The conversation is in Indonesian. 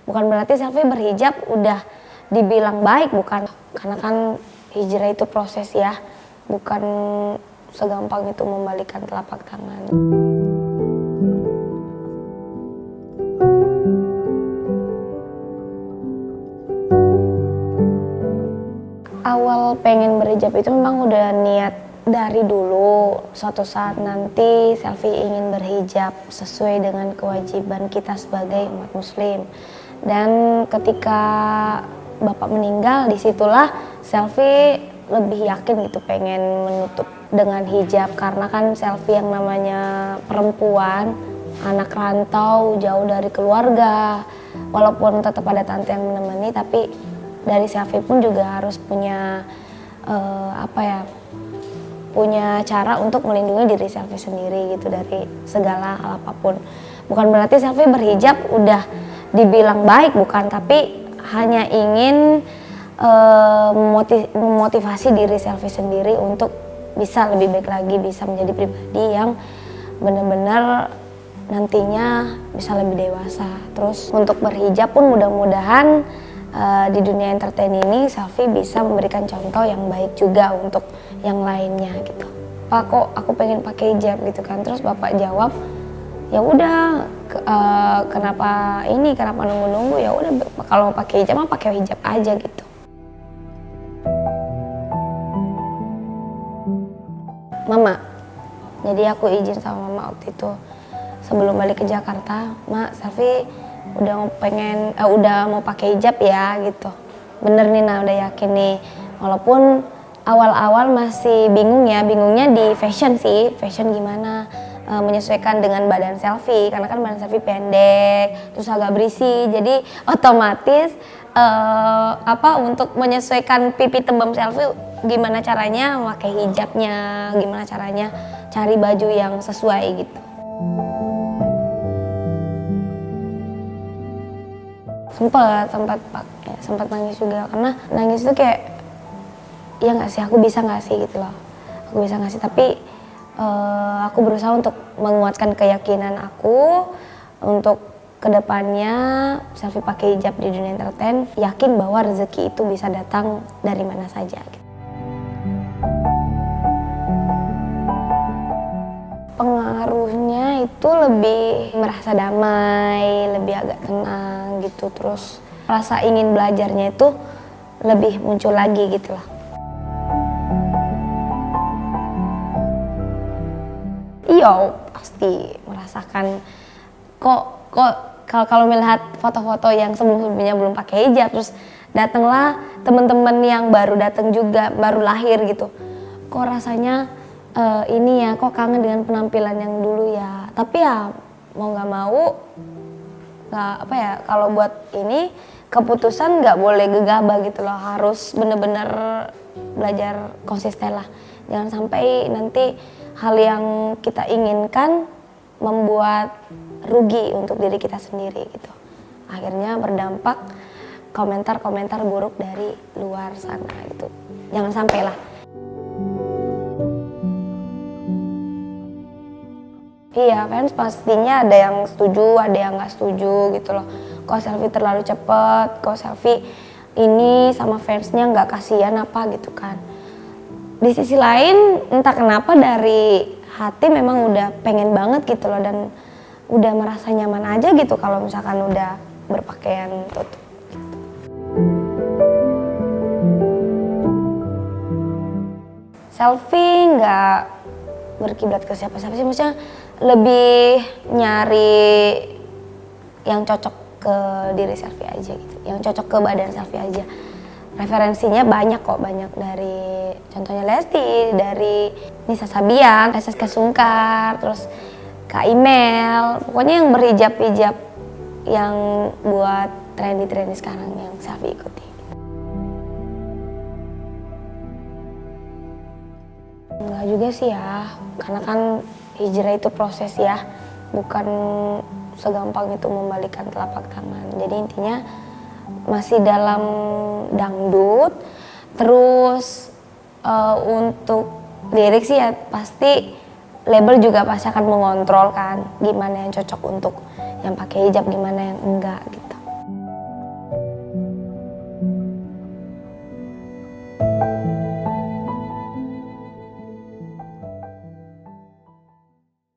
Bukan berarti selfie berhijab udah dibilang baik, bukan. Karena kan hijrah itu proses ya, bukan segampang itu membalikkan telapak tangan. Awal pengen berhijab itu memang udah niat dari dulu, suatu saat nanti selfie ingin berhijab sesuai dengan kewajiban kita sebagai umat muslim. Dan ketika bapak meninggal, disitulah selfie lebih yakin gitu pengen menutup dengan hijab. Karena kan selfie yang namanya perempuan, anak rantau, jauh dari keluarga, walaupun tetap ada tante yang menemani, tapi dari selfie pun juga harus punya punya cara untuk melindungi diri selfie sendiri gitu dari segala hal apapun. Bukan berarti selfie berhijab udah dibilang baik, bukan, tapi hanya ingin memotivasi diri selfie sendiri untuk bisa lebih baik lagi, bisa menjadi pribadi yang benar-benar nantinya bisa lebih dewasa. Terus untuk berhijab pun mudah-mudahan di dunia entertain ini selfie bisa memberikan contoh yang baik juga untuk yang lainnya gitu. Pak, kok aku pengen pakai hijab gitu kan. Terus bapak jawab, ya udah kenapa nunggu-nunggu, ya udah kalau mau pakai hijab mah pakai hijab aja gitu. Mama, jadi aku izin sama mama waktu itu sebelum balik ke Jakarta, Mak, selfie udah mau pakai hijab ya gitu. Bener nih, nah udah yakin nih. Walaupun awal-awal masih bingungnya di fashion sih, fashion gimana menyesuaikan dengan badan selfie, karena kan badan selfie pendek, terus agak berisi, jadi otomatis untuk menyesuaikan pipi tembem selfie, gimana caranya pakai hijabnya, gimana caranya cari baju yang sesuai gitu. sempat nangis juga, karena nangis itu kayak ya nggak sih, aku bisa nggak sih gitu loh, aku bisa nggak sih, tapi aku berusaha untuk menguatkan keyakinan aku untuk kedepannya selfie pakai hijab di dunia entertain, yakin bahwa rezeki itu bisa datang dari mana saja gitu. Pengaruhnya itu lebih merasa damai, lebih agak tenang gitu, terus rasa ingin belajarnya itu lebih muncul lagi gitu loh. Iya, pasti merasakan kok kalau melihat foto-foto yang sebelum-sebelumnya belum pakai hijab, terus datanglah teman-teman yang baru datang juga, baru lahir gitu. Kok rasanya ini ya, kok kangen dengan penampilan yang dulu ya. Tapi ya mau nggak mau, kalau buat ini keputusan nggak boleh gegabah gitu loh, harus bener-bener belajar konsisten lah. Jangan sampai nanti hal yang kita inginkan membuat rugi untuk diri kita sendiri gitu. Akhirnya berdampak komentar-komentar buruk dari luar sana gitu. Jangan sampai lah. Iya, fans pastinya ada yang setuju, ada yang nggak setuju gitu loh. Kok selfie terlalu cepet, kok selfie ini sama fansnya nggak kasihan apa gitu kan. Di sisi lain entah kenapa dari hati memang udah pengen banget gitu loh, dan udah merasa nyaman aja gitu kalau misalkan udah berpakaian tutup. Selfie nggak berkiblat ke siapa-siapa sih, maksudnya lebih nyari yang cocok ke diri selfie aja gitu, yang cocok ke badan selfie aja. Referensinya banyak kok, banyak dari contohnya Lesti, dari Nisa Sabian, Rizky Sungkar, terus Kak Imel, pokoknya yang berhijab-hijab yang buat trendy sekarang yang selfie ikuti. Enggak juga sih ya, karena kan hijrah itu proses ya, bukan segampang itu membalikkan telapak tangan. Jadi intinya masih dalam dangdut. Terus untuk lirik sih ya pasti label juga pasti akan mengontrol kan, gimana yang cocok untuk yang pakai hijab, gimana yang enggak.